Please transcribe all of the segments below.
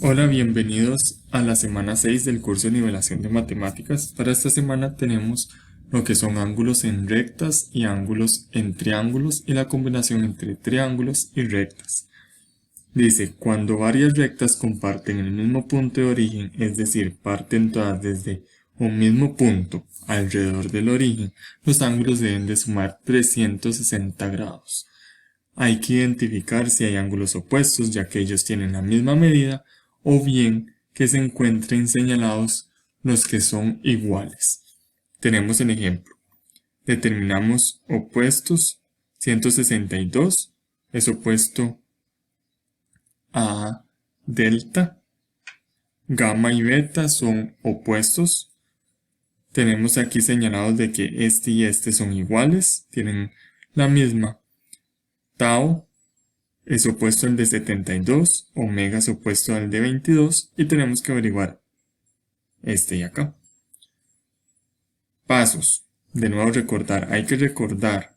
Hola, bienvenidos a la semana 6 del curso de nivelación de matemáticas. Para esta semana tenemos lo que son ángulos en rectas y ángulos en triángulos y la combinación entre triángulos y rectas. Dice, cuando varias rectas comparten el mismo punto de origen, es decir, parten todas desde un mismo punto alrededor del origen, los ángulos deben de sumar 360 grados. Hay que identificar si hay ángulos opuestos, ya que ellos tienen la misma medida, o bien que se encuentren señalados los que son iguales. Tenemos el ejemplo. Determinamos opuestos. 162 es opuesto a delta. Gamma y beta son opuestos. Tenemos aquí señalados de que este y este son iguales, tienen la misma. Tau es opuesto al de 72, omega es opuesto al de 22 y tenemos que averiguar este y acá. Pasos. De nuevo hay que recordar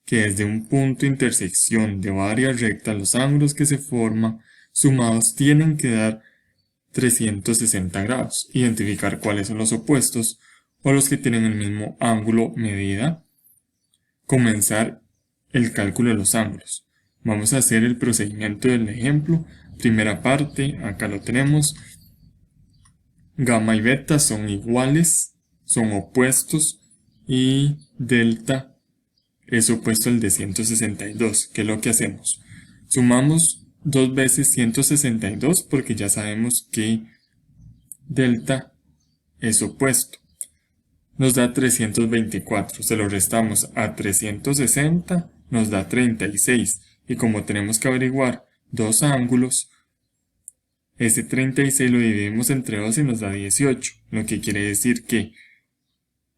que desde un punto de intersección de varias rectas los ángulos que se forman sumados tienen que dar 360 grados. Identificar cuáles son los opuestos o los que tienen el mismo ángulo medida. Comenzar el cálculo de los ángulos. Vamos a hacer el procedimiento del ejemplo. Primera parte, acá lo tenemos. Gamma y beta son iguales, son opuestos y delta es opuesto al de 162. ¿Qué es lo que hacemos? Sumamos dos veces 162 porque ya sabemos que delta es opuesto. Nos da 324. Se lo restamos a 360, nos da 36. Y como tenemos que averiguar dos ángulos, ese 36 lo dividimos entre 2 y nos da 18, lo que quiere decir que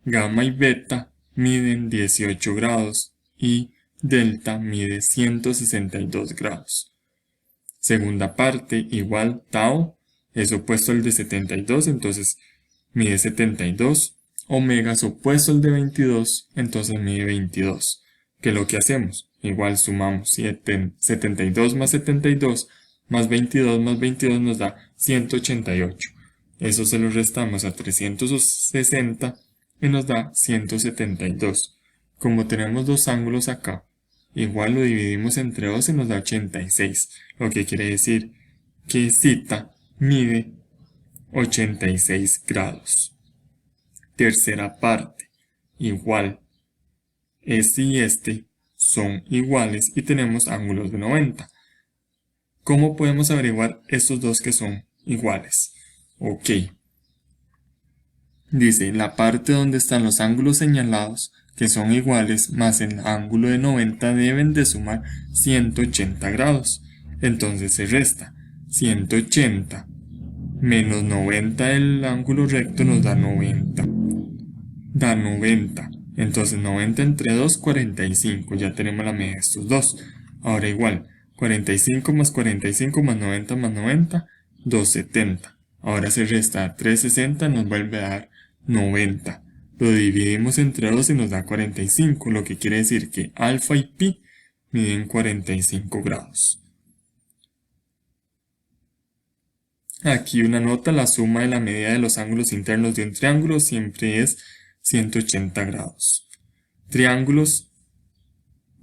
gamma y beta miden 18 grados y delta mide 162 grados. Segunda parte, igual tau es opuesto al de 72, entonces mide 72. Omega es opuesto al de 22, entonces mide 22. ¿Qué es lo que hacemos? Igual sumamos 72 más 72 más 22 más 22 nos da 188. Eso se lo restamos a 360 y nos da 172. Como tenemos dos ángulos acá, igual lo dividimos entre 2 y nos da 86. Lo que quiere decir que θ mide 86 grados. Tercera parte, igual. Este y este son iguales y tenemos ángulos de 90. ¿Cómo podemos averiguar estos dos que son iguales? Ok. Dice, la parte donde están los ángulos señalados, que son iguales, más el ángulo de 90 deben de sumar 180 grados. Entonces se resta 180 menos 90 del ángulo recto nos da 90. Da 90. Entonces 90 entre 2, 45. Ya tenemos la medida de estos dos. Ahora igual, 45 más 45 más 90 más 90, 270. Ahora se resta 360, nos vuelve a dar 90. Lo dividimos entre 2 y nos da 45, lo que quiere decir que alfa y pi miden 45 grados. Aquí una nota, la suma de la medida de los ángulos internos de un triángulo siempre es 180 grados. Triángulos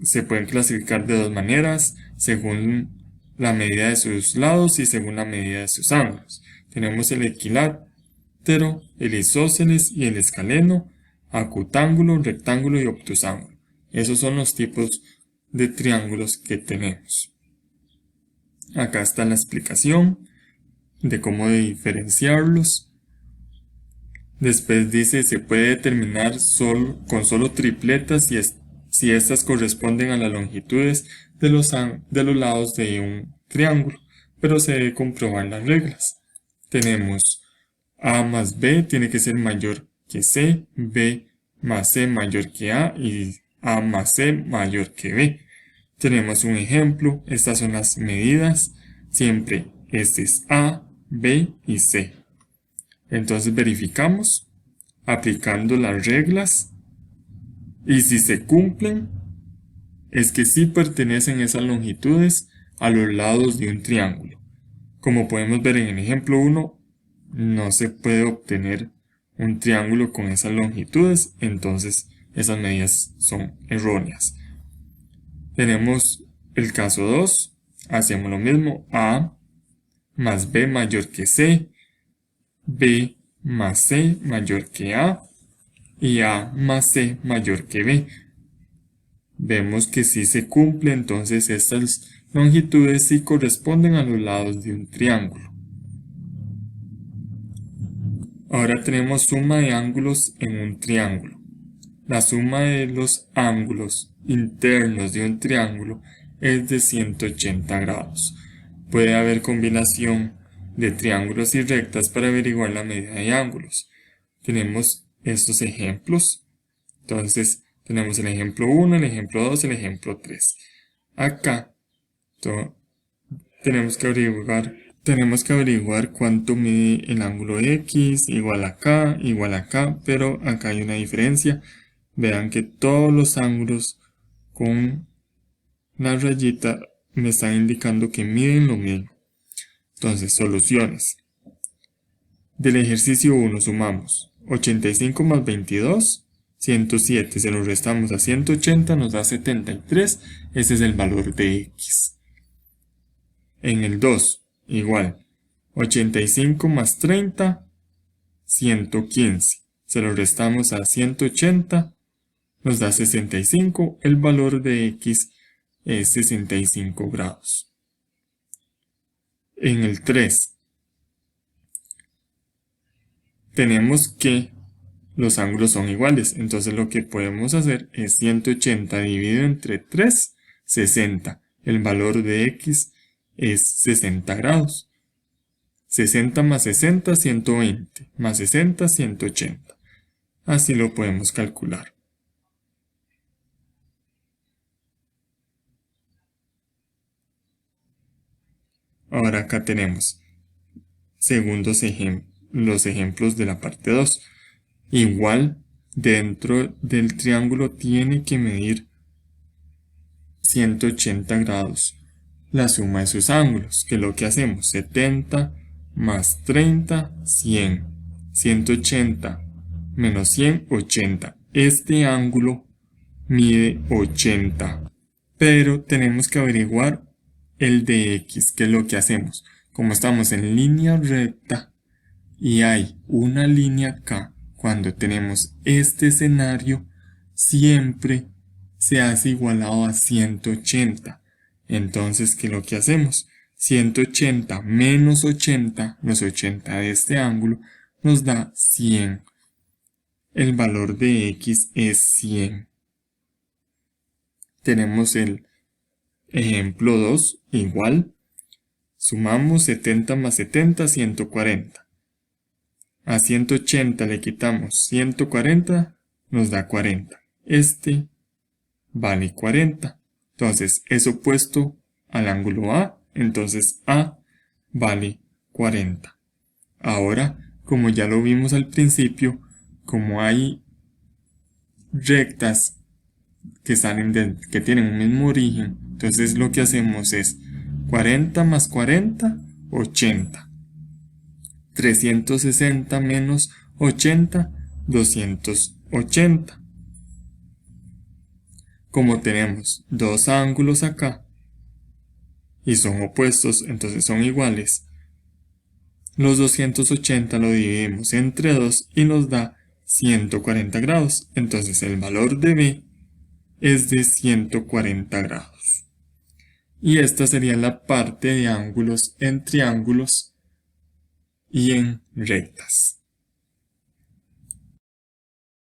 se pueden clasificar de dos maneras, según la medida de sus lados y según la medida de sus ángulos. Tenemos el equilátero, el isósceles y el escaleno, acutángulo, rectángulo y obtusángulo. Esos son los tipos de triángulos que tenemos. Acá está la explicación de cómo diferenciarlos. Después dice, se puede determinar con solo tripletas si estas corresponden a las longitudes de los lados de un triángulo, pero se debe comprobar las reglas. Tenemos A más B tiene que ser mayor que C, B más C mayor que A y A más C mayor que B. Tenemos un ejemplo, estas son las medidas, siempre este es A, B y C. Entonces verificamos aplicando las reglas y si se cumplen es que sí pertenecen esas longitudes a los lados de un triángulo. Como podemos ver en el ejemplo 1, no se puede obtener un triángulo con esas longitudes, entonces esas medidas son erróneas. Tenemos el caso 2, hacemos lo mismo, A más B mayor que C, B más C mayor que A y A más C mayor que B. Vemos que sí se cumple, entonces estas longitudes sí corresponden a los lados de un triángulo. Ahora tenemos suma de ángulos en un triángulo. La suma de los ángulos internos de un triángulo es de 180 grados. Puede haber combinación de triángulos y rectas para averiguar la medida de ángulos. Tenemos estos ejemplos. Entonces, tenemos el ejemplo 1, el ejemplo 2, el ejemplo 3. Acá tenemos que averiguar cuánto mide el ángulo X, igual acá, pero acá hay una diferencia. Vean que todos los ángulos con la rayita me están indicando que miden lo mismo. Entonces, soluciones. Del ejercicio 1 sumamos 85 más 22, 107, se lo restamos a 180, nos da 73, ese es el valor de X. En el 2, igual, 85 más 30, 115, se lo restamos a 180, nos da 65, el valor de X es 65 grados. En el 3, tenemos que los ángulos son iguales, entonces lo que podemos hacer es 180 dividido entre 3, 60. El valor de X es 60 grados. 60 más 60, 120, más 60, 180. Así lo podemos calcular. Ahora acá tenemos los ejemplos de la parte 2. Igual, dentro del triángulo tiene que medir 180 grados la suma de sus ángulos, que es lo que hacemos, 70 más 30, 100, 180 menos 100, 80. Este ángulo mide 80, pero tenemos que averiguar el de X, que es lo que hacemos. Como estamos en línea recta y hay una línea acá, cuando tenemos este escenario, siempre se hace igualado a 180. Entonces, ¿qué es lo que hacemos? 180 menos 80, los 80 de este ángulo, nos da 100. El valor de X es 100. Tenemos el ejemplo 2, igual. Sumamos 70 más 70, 140. A 180 le quitamos 140, nos da 40. Este vale 40. Entonces es opuesto al ángulo A, entonces A vale 40. Ahora, como ya lo vimos al principio, como hay rectas que tienen un mismo origen, entonces lo que hacemos es 40 más 40, 80. 360 menos 80, 280. Como tenemos dos ángulos acá y son opuestos, entonces son iguales, los 280 lo dividimos entre 2 y nos da 140 grados. Entonces el valor de B es de 140 grados. Y esta sería la parte de ángulos en triángulos y en rectas.